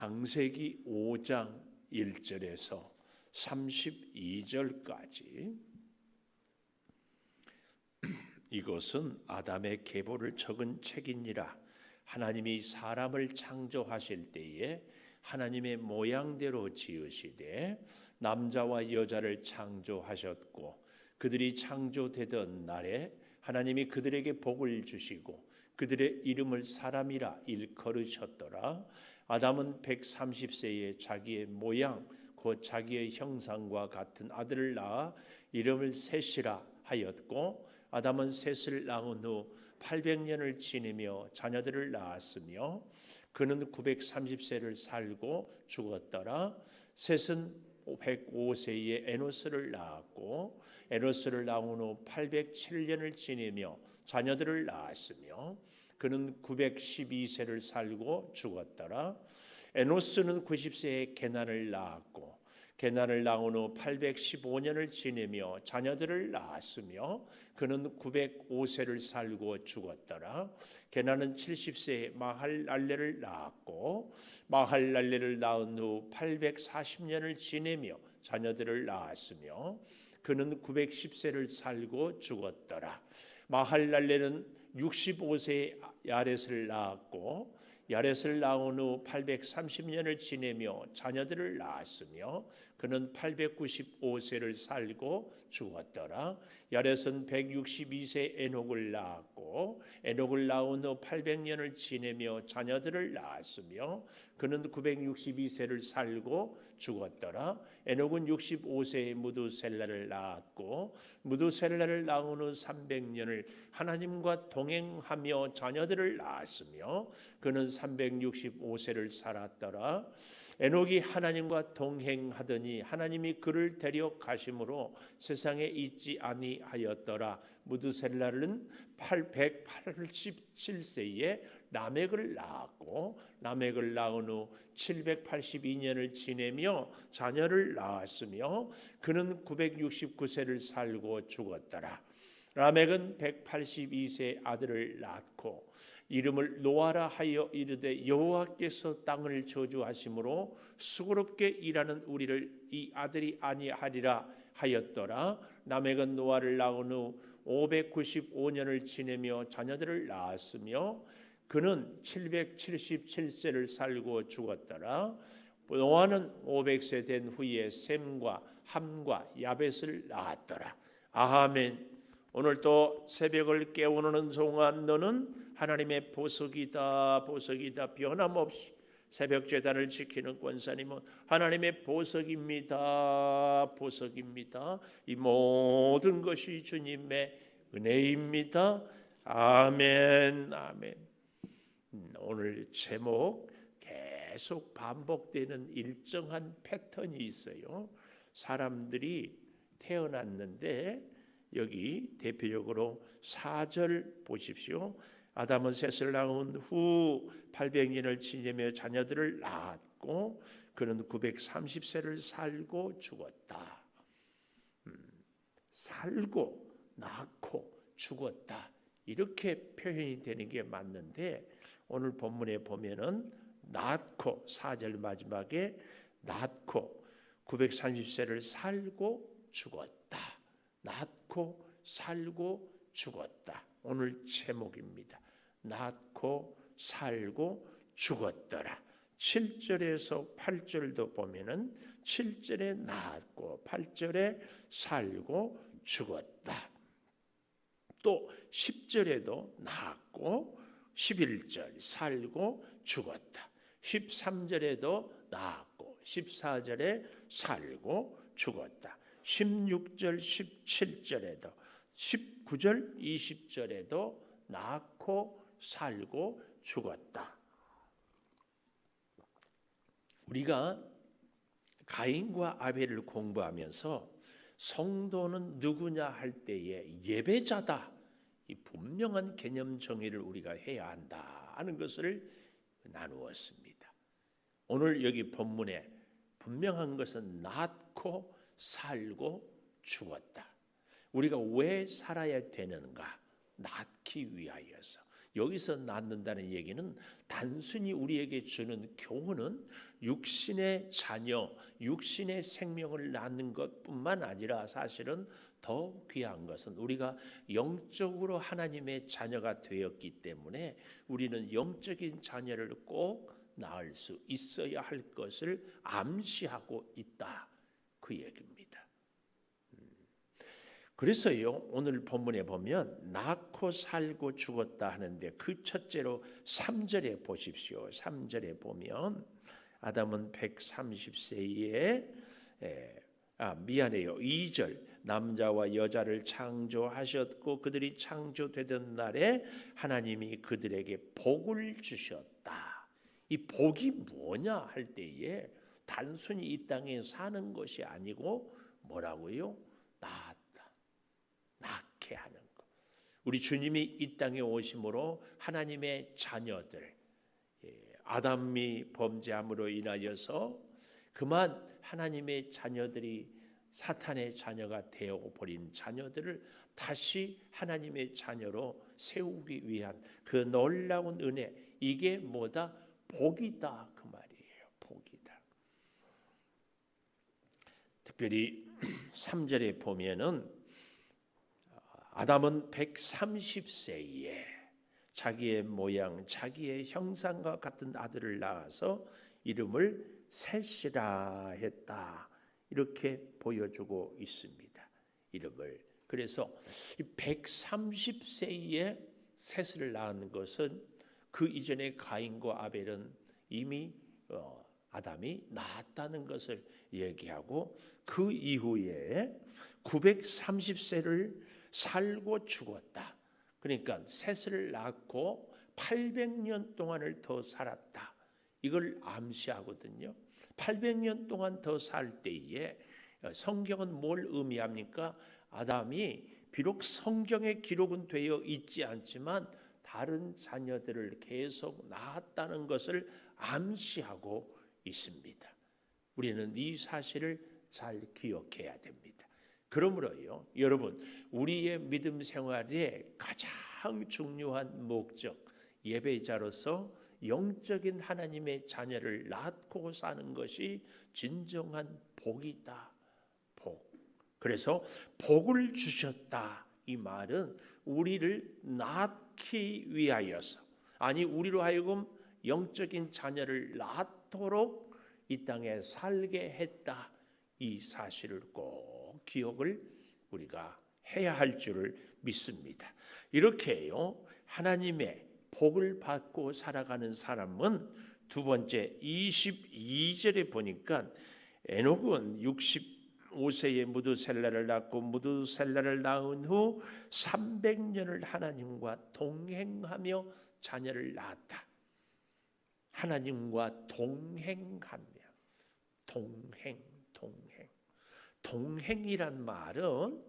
창세기 5장 1절에서 32절까지 이것은 아담의 계보를 적은 책이니라. 하나님이 사람을 창조하실 때에 하나님의 모양대로 지으시되 남자와 여자를 창조하셨고 그들이 창조되던 날에 하나님이 그들에게 복을 주시고 그들의 이름을 사람이라 일컬으셨더라. 아담은 130세에 자기의 모양 곧 자기의 형상과 같은 아들을 낳아 이름을 셋이라 하였고 아담은 셋을 낳은 후 800년을 지내며 자녀들을 낳았으며 그는 930세를 살고 죽었더라. 셋은 105세에 에노스를 낳았고 에노스를 낳은 후 807년을 지내며 자녀들을 낳았으며 그는 912세를 살고 죽었더라. 에노스는 90세에 게난을 낳았고 게난을 낳은 후 815년을 지내며 자녀들을 낳았으며 그는 905세를 살고 죽었더라. 게난은 70세에 마할랄레를 낳았고 마할랄레를 낳은 후 840년을 지내며 자녀들을 낳았으며 그는 910세를 살고 죽었더라. 마할랄레는 65세에 야렛을 낳았고 야렛을 낳은 후 830년을 지내며 자녀들을 낳았으며 그는 895세를 살고 죽었더라. 야렛은 162세 에녹을 낳았고 에녹을 낳은 후 800년을 지내며 자녀들을 낳았으며 그는 962세를 살고 죽었더라. 에녹은 65세에 무두셀라를 낳았고 무두셀라를 낳은 후 300년을 하나님과 동행하며 자녀들을 낳았으며 그는 365세를 살았더라. 에녹이 하나님과 동행하더니 하나님이 그를 데려가심으로 세상에 있지 아니하였더라. 무두셀라는 187세에 라멕을 낳았고 라멕을 낳은 후 782년을 지내며 자녀를 낳았으며 그는 969세를 살고 죽었더라. 라멕은 182세 아들을 낳고 이름을 노아라 하여 이르되 여호와께서 땅을 저주하심으로 수고롭게 일하는 우리를 이 아들이 아니하리라 하였더라. 라멕은 노아를 낳은 후 595년을 지내며 자녀들을 낳았으며 그는 777세를 살고 죽었더라. 노아는 500세 된 후에 셈과 함과 야벳을 낳았더라. 아멘. 오늘 또 새벽을 깨우는 동안 너는 하나님의 보석이다 보석이다. 변함없이 새벽 제단을 지키는 권사님은 하나님의 보석입니다 보석입니다. 이 모든 것이 주님의 은혜입니다. 아멘 아멘. 오늘 제목 계속 반복되는 일정한 패턴이 있어요. 사람들이 태어났는데 여기 대표적으로 4절 보십시오. 아담은 셋을 낳은 후 800년을 지내며 자녀들을 낳았고 그는 930세를 살고 죽었다. 살고 낳고 죽었다 이렇게 표현이 되는 게 맞는데 오늘 본문에 보면은 낳고 4절 마지막에 낳고 930세를 살고 죽었다. 낳고 살고 죽었다. 오늘 제목입니다. 낳고 살고 죽었더라. 7절에서 8절도 보면은 7절에 낳았고 8절에 살고 죽었다. 또 10절에도 낳았고 11절 살고 죽었다. 13절에도 낳았고 14절에 살고 죽었다. 16절 17절에도 19절 20절에도 낳고 살고 죽었다. 우리가 가인과 아벨을 공부하면서 성도는 누구냐 할 때에 예배자다 이 분명한 개념 정의를 우리가 해야 한다 하는 것을 나누었습니다. 오늘 여기 본문에 분명한 것은 낳고 살고 죽었다. 우리가 왜 살아야 되는가? 낳기 위하여서 여기서 낳는다는 얘기는 단순히 우리에게 주는 교훈은 육신의 자녀, 육신의 생명을 낳는 것뿐만 아니라 사실은 더 귀한 것은 우리가 영적으로 하나님의 자녀가 되었기 때문에 우리는 영적인 자녀를 꼭 낳을 수 있어야 할 것을 암시하고 있다, 그 얘기입니다. 그래서요, 오늘 본문에 보면 낳고 살고 죽었다 하는데 그 첫째로 3절에 보십시오. 3절에 보면 아담은 130세에 2절 남자와 여자를 창조하셨고 그들이 창조되던 날에 하나님이 그들에게 복을 주셨다. 이 복이 뭐냐 할 때에 단순히 이 땅에 사는 것이 아니고 뭐라고요? 낳게 하는 것. 우리 주님이 이 땅에 오심으로 하나님의 자녀들, 아담이 범죄함으로 인하여서 그만 하나님의 자녀들이 사탄의 자녀가 되어버린 자녀들을 다시 하나님의 자녀로 세우기 위한 그 놀라운 은혜, 이게 뭐다? 복이다, 그 말이에요. 복이다. 특별히 3절에 보면은 아담은 130세에 자기의 모양, 자기의 형상과 같은 아들을 낳아서 이름을 셋이라 했다, 이렇게 보여주고 있습니다. 이름을. 그래서 130세에 셋을 낳은 것은 그 이전에 가인과 아벨은 이미 아담이 낳았다는 것을 얘기하고 그 이후에 930세를 살고 죽었다. 그러니까 셋을 낳고 800년 동안을 더 살았다. 이걸 암시하거든요. 800년 동안 더 살 때에 성경은 뭘 의미합니까? 아담이 비록 성경에 기록은 되어 있지 않지만 다른 자녀들을 계속 낳았다는 것을 암시하고 있습니다. 우리는 이 사실을 잘 기억해야 됩니다. 그러므로요, 여러분, 우리의 믿음 생활의 가장 중요한 목적, 예배자로서 영적인 하나님의 자녀를 낳고 사는 것이 진정한 복이다. 복. 그래서 복을 주셨다, 이 말은 우리를 낳기 위하여서, 아니 우리로 하여금 영적인 자녀를 낳도록 이 땅에 살게 했다, 이 사실을 꼭 기억을 우리가 해야 할 줄을 믿습니다. 이렇게요, 하나님의 복을 받고 살아가는 사람은 두 번째 22절에 보니까 에녹은 65세에 무두셀라를 낳고 무두셀라를 낳은 후 300년을 하나님과 동행하며 자녀를 낳았다. 하나님과 동행하며, 동행이란 말은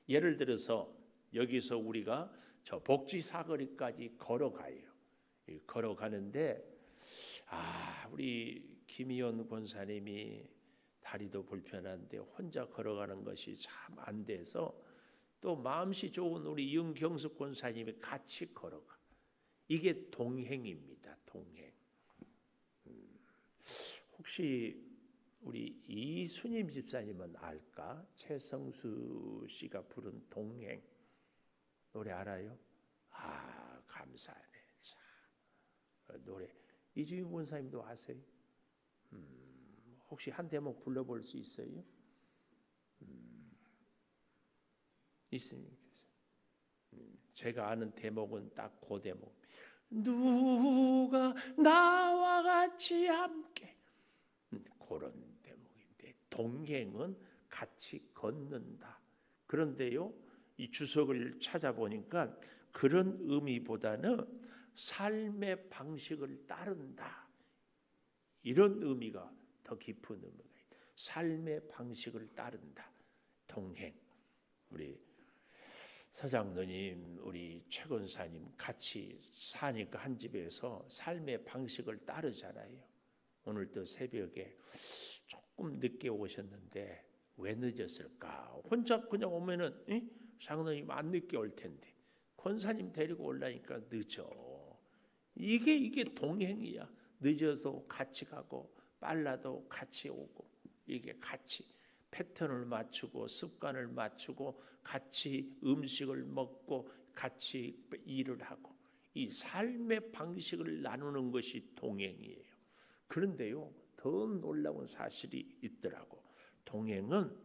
예를 들어서 여기서 우리가 저 복지 사거리까지 걸어가요. 걸어가는데 우리 김희연 권사님이 다리도 불편한데 혼자 걸어가는 것이 참 안 돼서 또 마음씨 좋은 우리 윤경숙 권사님이 같이 걸어가. 이게 동행입니다. 동행. 혹시 우리 이순임 집사님은 알까? 최성수 씨가 부른 동행 노래 알아요? 감사하네. 참, 노래 이주인 권사님도 아세요? 혹시 한 대목 불러볼 수 있어요? 이순임 집사. 제가 아는 대목은 딱 그 대목. 누가 나와 같이 함께, 그런 대목인데, 동행은 같이 걷는다. 그런데요, 이 주석을 찾아보니까 그런 의미보다는 삶의 방식을 따른다, 이런 의미가 더 깊은 의미가 있다. 삶의 방식을 따른다. 동행. 우리 서장로님, 우리 최 권사님 같이 사니까 한 집에서 삶의 방식을 따르잖아요. 오늘도 새벽에 조금 늦게 오셨는데 왜 늦었을까? 혼자 그냥 오면은 장로님 안 늦게 올 텐데 권사님 데리고 올라니까 늦어. 이게 동행이야. 늦어도 같이 가고 빨라도 같이 오고, 이게 같이 패턴을 맞추고 습관을 맞추고 같이 음식을 먹고 같이 일을 하고, 이 삶의 방식을 나누는 것이 동행이에요. 그런데요, 더 놀라운 사실이 있더라고. 동행은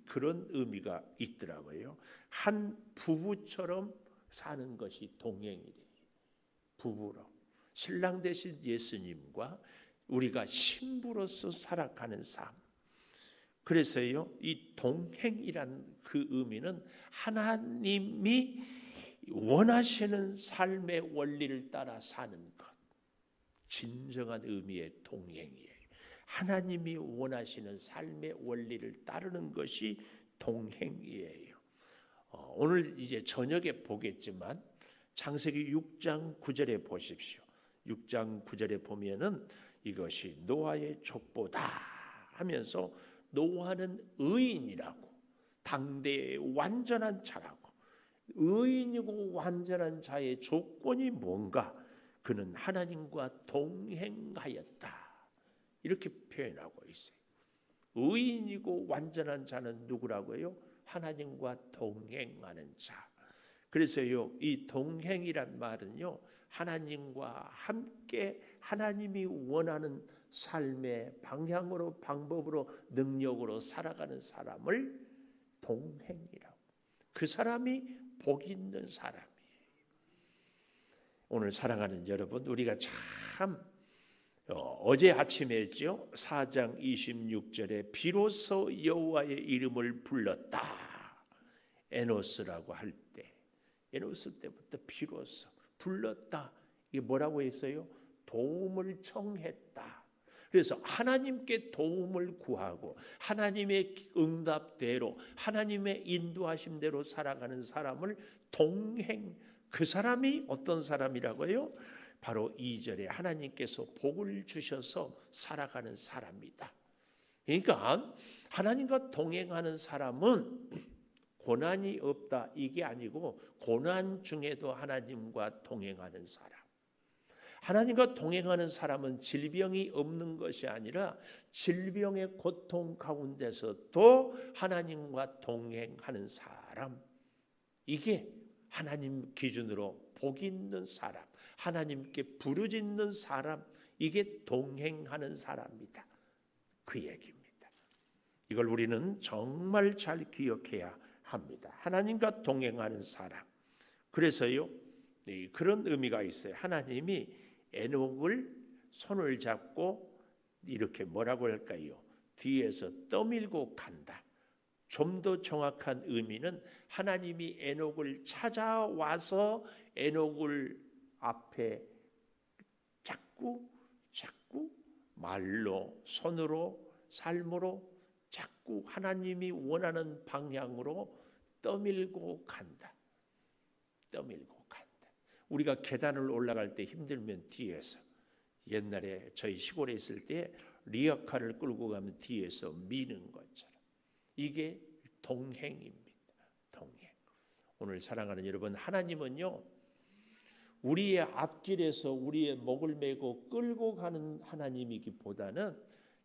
그런 의미가 있더라고요. 한 부부처럼 사는 것이 동행이래요. 부부로, 신랑 되신 예수님과 우리가 신부로서 살아가는 삶. 그래서요, 이 동행이란 그 의미는 하나님이 원하시는 삶의 원리를 따라 사는 것, 진정한 의미의 동행이에요. 하나님이 원하시는 삶의 원리를 따르는 것이 동행이에요. 오늘 이제 저녁에 보겠지만 창세기 6장 9절에 보십시오. 6장 9절에 보면은 이것이 노아의 족보다 하면서 노아는 의인이라고, 당대의 완전한 자라고, 의인이고 완전한 자의 조건이 뭔가? 그는 하나님과 동행하였다. 이렇게 표현하고 있어요. 의인이고 완전한 자는 누구라고요? 하나님과 동행하는 자. 그래서요, 이 동행이란 말은요, 하나님과 함께 하나님이 원하는 삶의 방향으로, 방법으로, 능력으로 살아가는 사람을 동행이라고. 그 사람이 복 있는 사람이에요. 오늘 사랑하는 여러분, 우리가 참 어제 아침에죠, 4장 26절에 비로소 여호와의 이름을 불렀다. 에노스라고 할 때, 에노스 때부터 비로소 불렀다. 이게 뭐라고 했어요? 도움을 청했다. 그래서 하나님께 도움을 구하고 하나님의 응답대로, 하나님의 인도하심대로 살아가는 사람을 동행, 그 사람이 어떤 사람이라고요? 바로 2절에 하나님께서 복을 주셔서 살아가는 사람이다. 그러니까 하나님과 동행하는 사람은 고난이 없다, 이게 아니고 고난 중에도 하나님과 동행하는 사람. 하나님과 동행하는 사람은 질병이 없는 것이 아니라 질병의 고통 가운데서도 하나님과 동행하는 사람. 이게 하나님 기준으로 복 있는 사람, 하나님께 부르짖는 사람, 이게 동행하는 사람이다. 그 얘기입니다. 이걸 우리는 정말 잘 기억해야 합니다. 하나님과 동행하는 사람. 그래서요, 그런 의미가 있어요. 하나님이 에녹을 손을 잡고 이렇게 뭐라고 할까요? 뒤에서 떠밀고 간다. 좀 더 정확한 의미는 하나님이 에녹을 찾아와서 에녹을 앞에 자꾸 말로, 손으로, 삶으로 자꾸 하나님이 원하는 방향으로 떠밀고 간다. 떠밀고 간다. 우리가 계단을 올라갈 때 힘들면 뒤에서, 옛날에 저희 시골에 있을 때 리어카를 끌고 가면 뒤에서 미는 것처럼, 이게 동행입니다. 동행. 오늘 사랑하는 여러분, 하나님은요, 우리의 앞길에서 우리의 목을 메고 끌고 가는 하나님이기보다는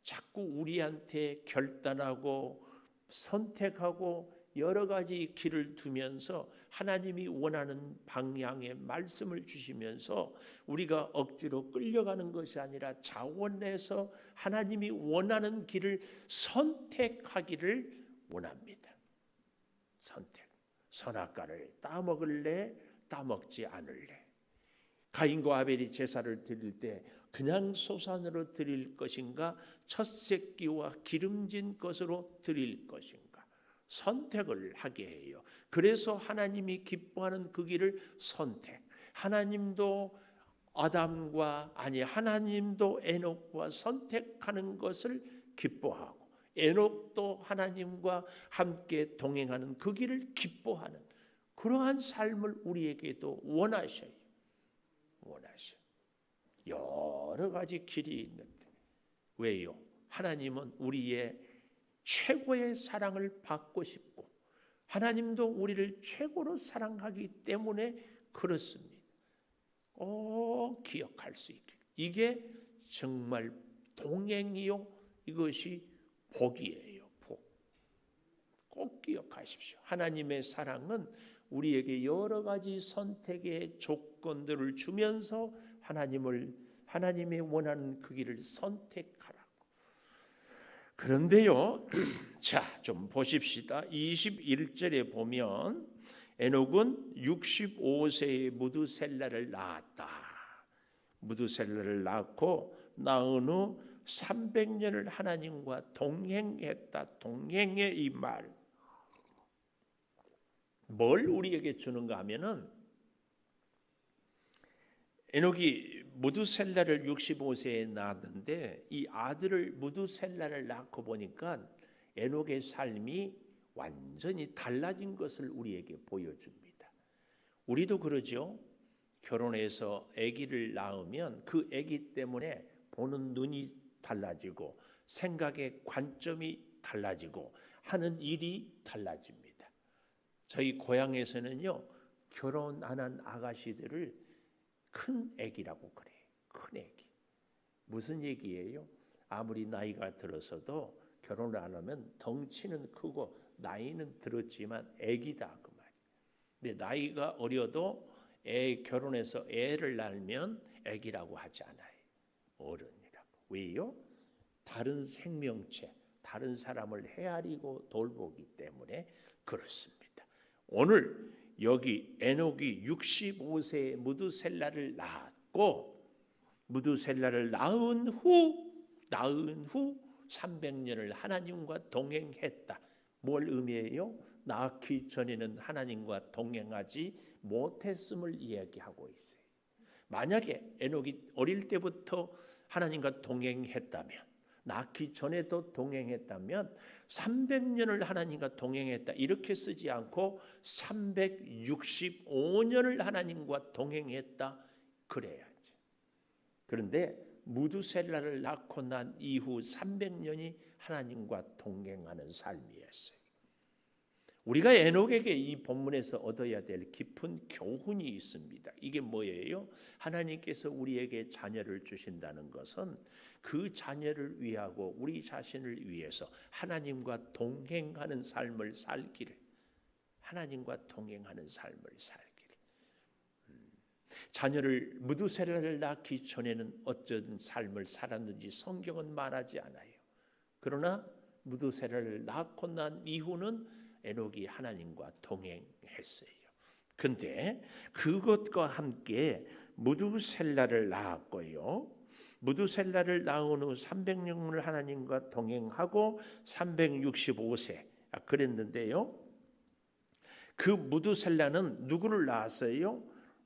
자꾸 우리한테 결단하고 선택하고 여러 가지 길을 두면서 하나님이 원하는 방향의 말씀을 주시면서 우리가 억지로 끌려가는 것이 아니라 자원해서 하나님이 원하는 길을 선택하기를 원합니다. 선택. 선악과를 따먹을래, 따먹지 않을래. 가인과 아벨이 제사를 드릴 때 그냥 소산으로 드릴 것인가, 첫 새끼와 기름진 것으로 드릴 것인가, 선택을 하게 해요. 그래서 하나님이 기뻐하는 그 길을 선택. 하나님도 하나님도 에녹과 선택하는 것을 기뻐하고, 에녹도 하나님과 함께 동행하는 그 길을 기뻐하는 그러한 삶을 우리에게도 원하셔요. 여러 가지 길이 있는데, 왜요? 하나님은 우리의 최고의 사랑을 받고 싶고 하나님도 우리를 최고로 사랑하기 때문에 그렇습니다. 꼭 기억할 수 있게. 이게 정말 동행이요. 이것이 복이에요. 복. 꼭 기억하십시오. 하나님의 사랑은 우리에게 여러 가지 선택의 조건들을 주면서 하나님이 원하는 그 길을 선택하라고. 그런데요, 자, 좀 보십시다. 21절에 보면 에녹은 65세에 무두셀라를 낳았다. 무두셀라를 낳고 낳은 후 300년을 하나님과 동행했다. 동행의 이 말. 뭘 우리에게 주는가 하면은 에녹이 무두셀라를 65세에 낳았는데 이 아들을 무두셀라를 낳고 보니까 에녹의 삶이 완전히 달라진 것을 우리에게 보여줍니다. 우리도 그러죠. 결혼해서 아기를 낳으면 그 아기 때문에 보는 눈이 달라지고 생각의 관점이 달라지고 하는 일이 달라집니다. 저희 고향에서는요, 결혼 안 한 아가씨들을 큰 아기라고 그래요. 큰 아기. 무슨 얘기예요? 아무리 나이가 들어서도 결혼을 안 하면 덩치는 크고 나이는 들었지만 아기다 그 말이에요. 근데 나이가 어려도 결혼해서 애를 낳으면 아기라고 하지 않아요. 어른이라고. 왜요? 다른 생명체, 다른 사람을 헤아리고 돌보기 때문에 그렇습니다. 오늘 여기 에녹이 65세에 무두셀라를 낳았고 무두셀라를 낳은 후 300년을 하나님과 동행했다. 뭘 의미해요? 낳기 전에는 하나님과 동행하지 못했음을 이야기하고 있어요. 만약에 에녹이 어릴 때부터 하나님과 동행했다면, 낳기 전에도 동행했다면 300년을 하나님과 동행했다 이렇게 쓰지 않고 365년을 하나님과 동행했다 그래야지. 그런데 무두셀라를 낳고 난 이후 300년이 하나님과 동행하는 삶이었어요. 우리가 에녹에게 이 본문에서 얻어야 될 깊은 교훈이 있습니다. 이게 뭐예요? 하나님께서 우리에게 자녀를 주신다는 것은 그 자녀를 위하고 우리 자신을 위해서 하나님과 동행하는 삶을 살기를, 하나님과 동행하는 삶을 살기를. 자녀를 무두셀라를 낳기 전에는 어떤 삶을 살았는지 성경은 말하지 않아요. 그러나 무두셀라를 낳고 난 이후는 에녹이 하나님과 동행했어요. 근데 그것과 함께 무두셀라를 낳았고요. 무두셀라를 낳은 후 300년을 하나님과 동행하고 365세 그랬는데요. 그 무두셀라는 누구를 낳았어요?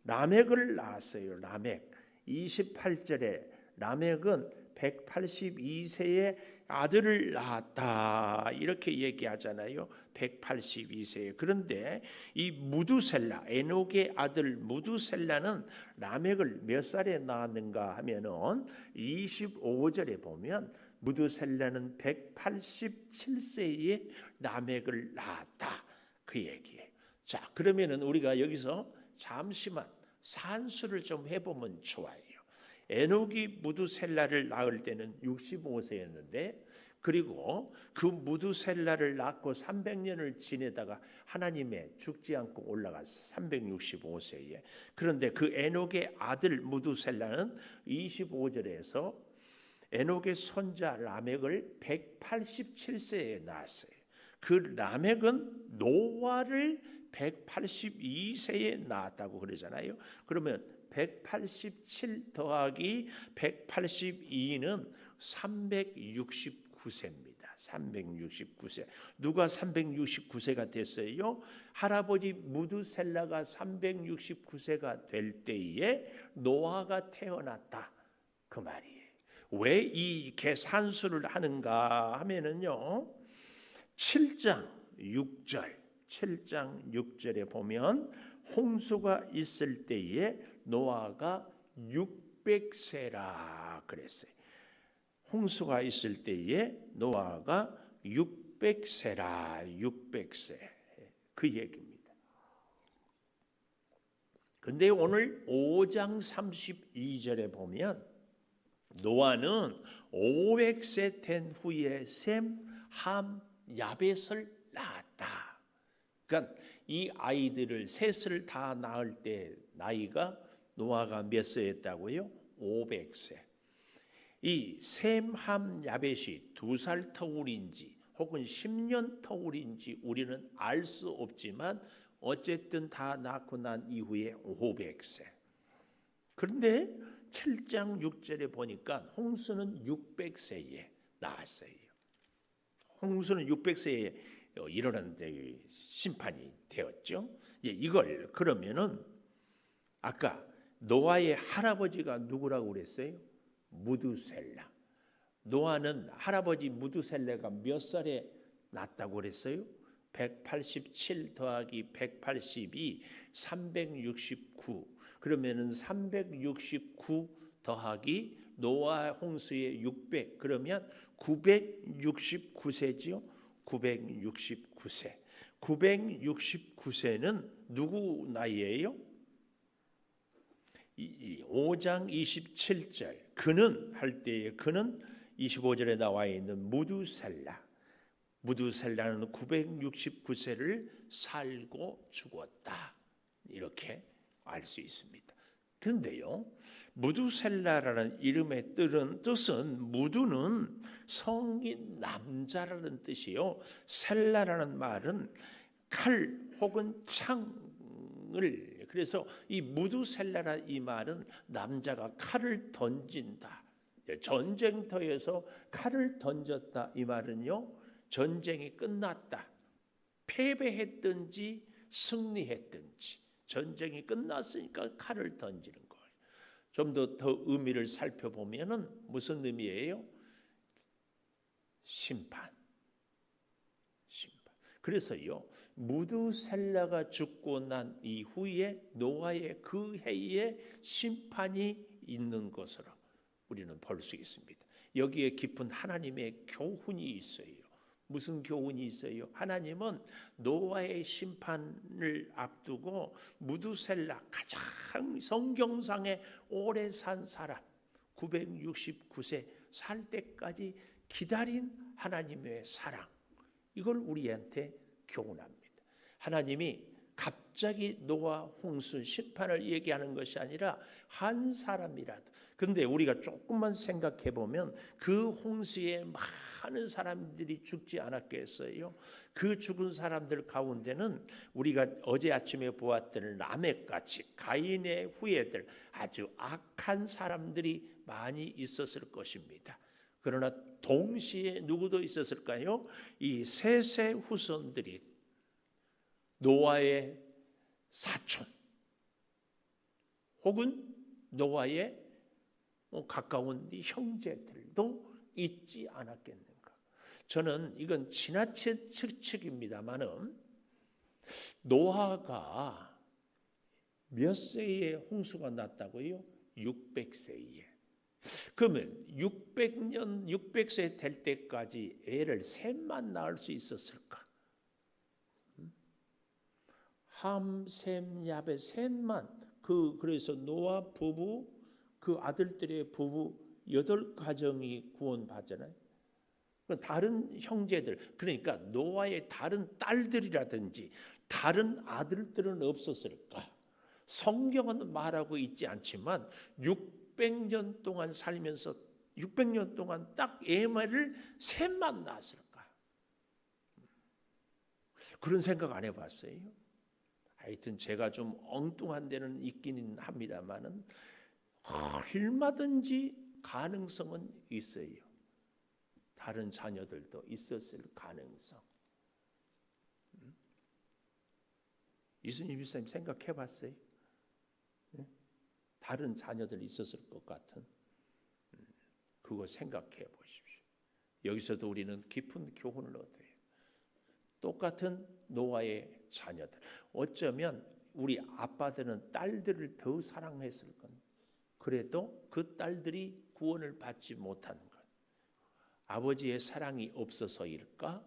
라멕을 낳았어요. 라멕. 28절에 라멕은 182세에 아들을 낳았다 이렇게 얘기하잖아요. 182세에. 그런데 이 무두셀라, 에녹의 아들 무두셀라는 라멕을 몇 살에 낳았는가 하면은 25절에 보면 무두셀라는 187세에 라멕을 낳았다 그 얘기예요. 자, 그러면은 우리가 여기서 잠시만 산수를 좀 해보면 좋아요. 에녹이 무두셀라를 낳을 때는 65세였는데 그리고 그 무두셀라를 낳고 300년을 지내다가 하나님의 죽지 않고 올라가서 365세에 그런데 그 에녹의 아들 무두셀라는 25절에서 에녹의 손자 라멕을 187세에 낳았어요. 그 라멕은 노아를 182세에 낳았다고 그러잖아요. 그러면 187 더하기 182는 369세입니다. 369세. 누가 369세가 됐어요? 할아버지 무두셀라가 369세가 될 때에 노아가 태어났다. 그 말이에요. 왜 이 계산수를 하는가 하면은요. 7장 6절에 보면 홍수가 있을 때에 노아가 600세라 그랬어요. 홍수가 있을 때에 노아가 600세라 600세 그 얘기입니다. 근데 오늘 5장 32절에 보면 노아는 500세 된 후에 셈, 함, 야벳을 낳았다. 그러니까 이 아이들을 셋을 다 낳을 때 나이가 노아가 몇 세였다고요? 500세. 이 셈, 함, 야벳이 2살 터울인지 혹은 10년 터울인지 우리는 알 수 없지만 어쨌든 다 낳고 난 이후에 500세. 그런데 7장 6절에 보니까 홍수는 600세에 나왔어요. 홍수는 600세에 일어난 심판이 되었죠. 이걸 그러면은 아까 노아의 할아버지가 누구라고 그랬어요? 무두셀라. 노아는 할아버지 무두셀라가 몇 살에 낳았다고 그랬어요? 187 더하기 182 369. 그러면은 369 더하기 노아 홍수의 600 그러면 969세지요. 969세. 969세는 누구 나이예요? 5장 27절 그는 할 때에 그는 25절에 나와 있는 무두셀라는 969세를 살고 죽었다. 이렇게 알 수 있습니다. 그런데요, 무두셀라라는 이름의 뜻은 무두는 성인 남자라는 뜻이요. 셀라라는 말은 칼 혹은 창을 그래서 이 무두셀라라 이 말은 남자가 칼을 던진다. 전쟁터에서 칼을 던졌다 이 말은요. 전쟁이 끝났다. 패배했든지 승리했든지 전쟁이 끝났으니까 칼을 던지는 거예요. 좀 더 의미를 살펴보면은 무슨 의미예요? 심판. 그래서요. 무두셀라가 죽고 난 이후에 노아의 그 해에 심판이 있는 것으로 우리는 볼 수 있습니다. 여기에 깊은 하나님의 교훈이 있어요. 무슨 교훈이 있어요? 하나님은 노아의 심판을 앞두고 무두셀라 가장 성경상에 오래 산 사람 969세 살 때까지 기다린 하나님의 사랑 이걸 우리한테 교훈합니다. 하나님이 갑자기 노아 홍수 심판을 얘기하는 것이 아니라 한 사람이라도 근데 우리가 조금만 생각해 보면 그 홍수에 많은 사람들이 죽지 않았겠어요? 그 죽은 사람들 가운데는 우리가 어제 아침에 보았던 라멕같이 가인의 후예들 아주 악한 사람들이 많이 있었을 것입니다. 그러나 동시에 누구도 있었을까요? 이 셋의 후손들이 노아의 사촌 혹은 노아의 가까운 형제들도 있지 않았겠는가. 저는 이건 지나친 추측입니다만은 노아가 몇 세에 홍수가 났다고요? 600세에. 그러면 600세 될 때까지 애를 셋만 낳을 수 있었을까? 함, 셈, 야벳 셋만 그래서 노아 부부 그 아들들의 부부 8가정이 구원받잖아요. 다른 형제들 그러니까 노아의 다른 딸들이라든지 다른 아들들은 없었을까? 성경은 말하고 있지 않지만 600년 동안 살면서 600년 동안 딱 애를 셋만 낳았을까? 그런 생각 안 해봤어요? 하여튼 제가 좀 엉뚱한 데는 있기는 합니다만은 얼마든지 가능성은 있어요. 다른 자녀들도 있었을 가능성. 이순희 집사님 생각해 봤어요? 다른 자녀들 있었을 것 같은 그거 생각해 보십시오. 여기서도 우리는 깊은 교훈을 얻어요. 똑같은 노아의 자녀들. 어쩌면 우리 아빠들은 딸들을 더 사랑했을 건데 그래도 그 딸들이 구원을 받지 못한 것. 아버지의 사랑이 없어서일까?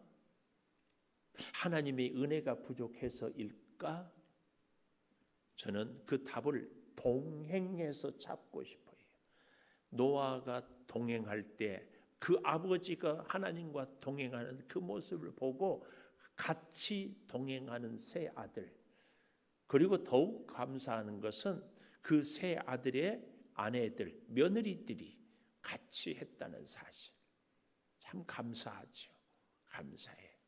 하나님의 은혜가 부족해서일까? 저는 그 답을 동행해서 잡고 싶어요. 노아가 동행할 때 그 아버지가 하나님과 동행하는 그 모습을 보고 같이 동행하는 세 아들, 그리고 더욱 감사하는 것은 그 세 아들의 아내들, 며느리들이 같이 했다는 사실. 참 감사하죠. 감사해.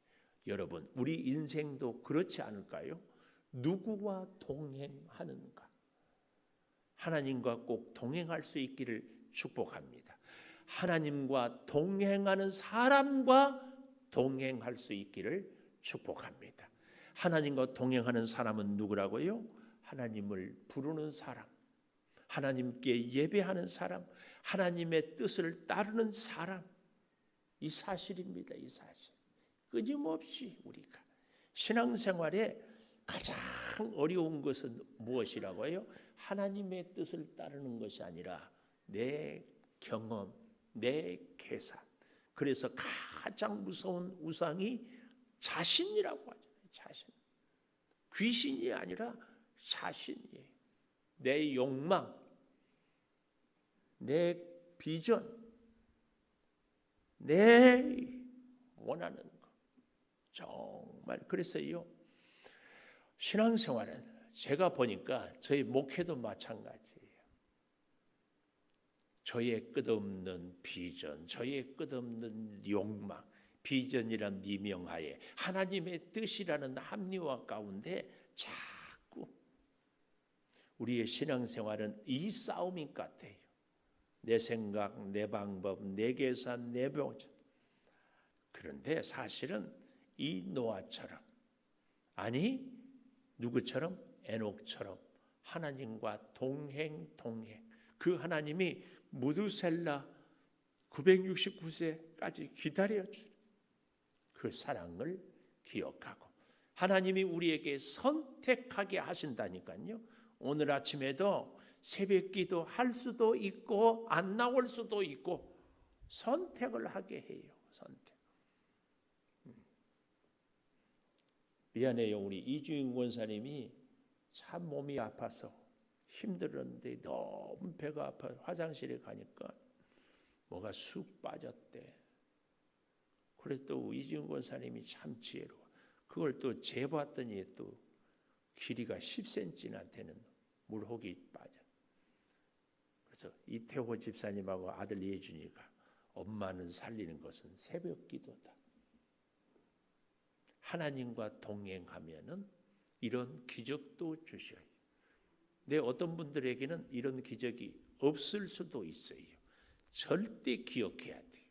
여러분, 우리 인생도 그렇지 않을까요? 누구와 동행하는가? 하나님과 꼭 동행할 수 있기를 축복합니다. 하나님과 동행하는 사람과 동행할 수 있기를 축복합니다. 하나님과 동행하는 사람은 누구라고요? 하나님을 부르는 사람, 하나님께 예배하는 사람, 하나님의 뜻을 따르는 사람. 이 사실입니다. 이 사실. 끊임없이 우리가 신앙생활에 가장 어려운 것은 무엇이라고요? 하나님의 뜻을 따르는 것이 아니라 내 경험, 내 계산. 그래서 가장 무서운 우상이 자신이라고 하잖아요. 자신. 귀신이 아니라 자신이에요. 내 욕망, 내 비전, 내 원하는 것. 정말 그랬어요. 신앙생활은 제가 보니까 저희 목회도 마찬가지예요. 저의 끝없는 비전, 저의 끝없는 욕망, 비전이란 미명하에 하나님의 뜻이라는 합리화 가운데 자꾸 우리의 신앙생활은 이 싸움인 것 같아요. 내 생각, 내 방법, 내 계산, 내 보전. 그런데 사실은 이 노아처럼, 아니 누구처럼? 에녹처럼 하나님과 동행. 그 하나님이 무두셀라 969세까지 기다려준 그 사랑을 기억하고 하나님이 우리에게 선택하게 하신다니까요. 오늘 아침에도 새벽기도 할 수도 있고 안 나올 수도 있고 선택을 하게 해요. 선택. 미안해요. 우리 이주인 권사님이 참 몸이 아파서 힘들었는데 너무 배가 아파서 화장실에 가니까 뭐가 쑥 빠졌대. 그래서 또 이주인 권사님이 참 지혜로워. 그걸 또 재봤더니 또 길이가 10cm나 되는 물혹이 빠져. 그래서 이태호 집사님하고 아들 예준이가 엄마는 살리는 것은 새벽 기도다. 하나님과 동행하면은 이런 기적도 주셔요. 근데 어떤 분들에게는 이런 기적이 없을 수도 있어요. 절대 기억해야 돼요.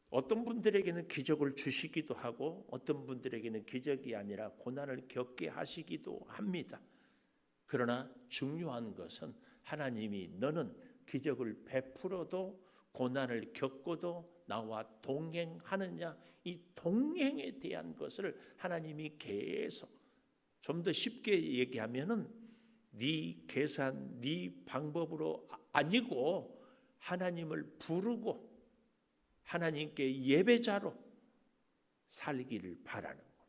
어떤 분들에게는 기적을 주시기도 하고 어떤 분들에게는 기적이 아니라 고난을 겪게 하시기도 합니다. 그러나 중요한 것은 하나님이 너는 기적을 베풀어도 고난을 겪어도 나와 동행하느냐, 이 동행에 대한 것을 하나님이 계속 좀 더 쉽게 얘기하면은 네 계산, 네 방법으로 아니고 하나님을 부르고 하나님께 예배자로 살기를 바라는 것.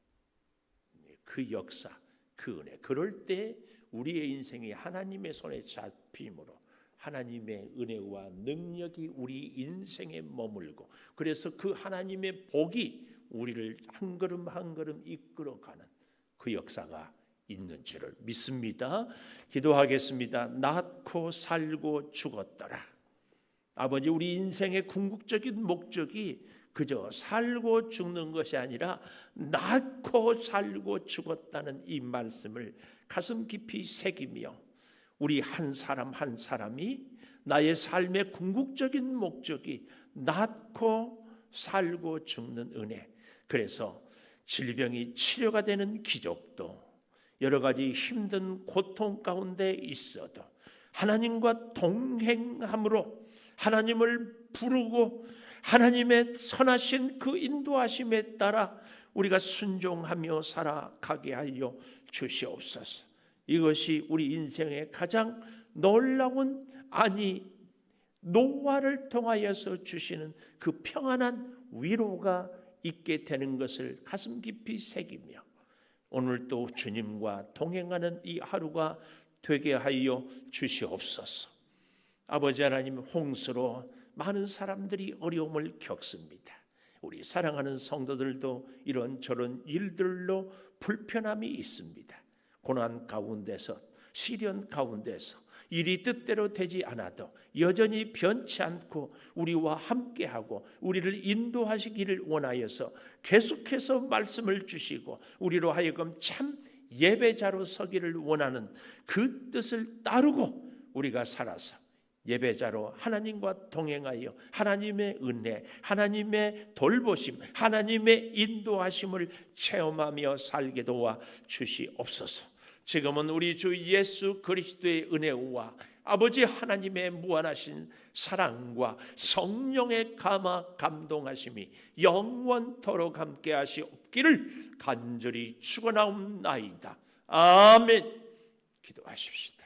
그 역사, 그 은혜. 그럴 때 우리의 인생이 하나님의 손에 잡힘으로 하나님의 은혜와 능력이 우리 인생에 머물고 그래서 그 하나님의 복이 우리를 한 걸음 한 걸음 이끌어가는 그 역사가 있는 줄을 믿습니다. 기도하겠습니다. 낳고 살고 죽었더라. 아버지, 우리 인생의 궁극적인 목적이 그저 살고 죽는 것이 아니라 낳고 살고 죽었다는 이 말씀을 가슴 깊이 새기며 우리 한 사람 한 사람이 나의 삶의 궁극적인 목적이 낳고 살고 죽는 은혜. 그래서 질병이 치료가 되는 기적도 여러 가지 힘든 고통 가운데 있어도 하나님과 동행함으로 하나님을 부르고 하나님의 선하신 그 인도하심에 따라 우리가 순종하며 살아가게 하여 주시옵소서. 이것이 우리 인생의 가장 놀라운, 아니 노아를 통하여서 주시는 그 평안한 위로가 있게 되는 것을 가슴 깊이 새기며 오늘도 주님과 동행하는 이 하루가 되게 하여 주시옵소서. 아버지 하나님, 홍수로 많은 사람들이 어려움을 겪습니다. 우리 사랑하는 성도들도 이런저런 일들로 불편함이 있습니다. 고난 가운데서, 시련 가운데서 일이 뜻대로 되지 않아도 여전히 변치 않고 우리와 함께하고 우리를 인도하시기를 원하여서 계속해서 말씀을 주시고 우리로 하여금 참 예배자로 서기를 원하는 그 뜻을 따르고 우리가 살아서 예배자로 하나님과 동행하여 하나님의 은혜, 하나님의 돌보심, 하나님의 인도하심을 체험하며 살게 도와 주시옵소서. 지금은 우리 주 예수 그리스도의 은혜와 아버지 하나님의 무한하신 사랑과 성령의 감동하심이 영원토록 함께 하시옵기를 간절히 축원하옵나이다. 아멘. 기도하십시다.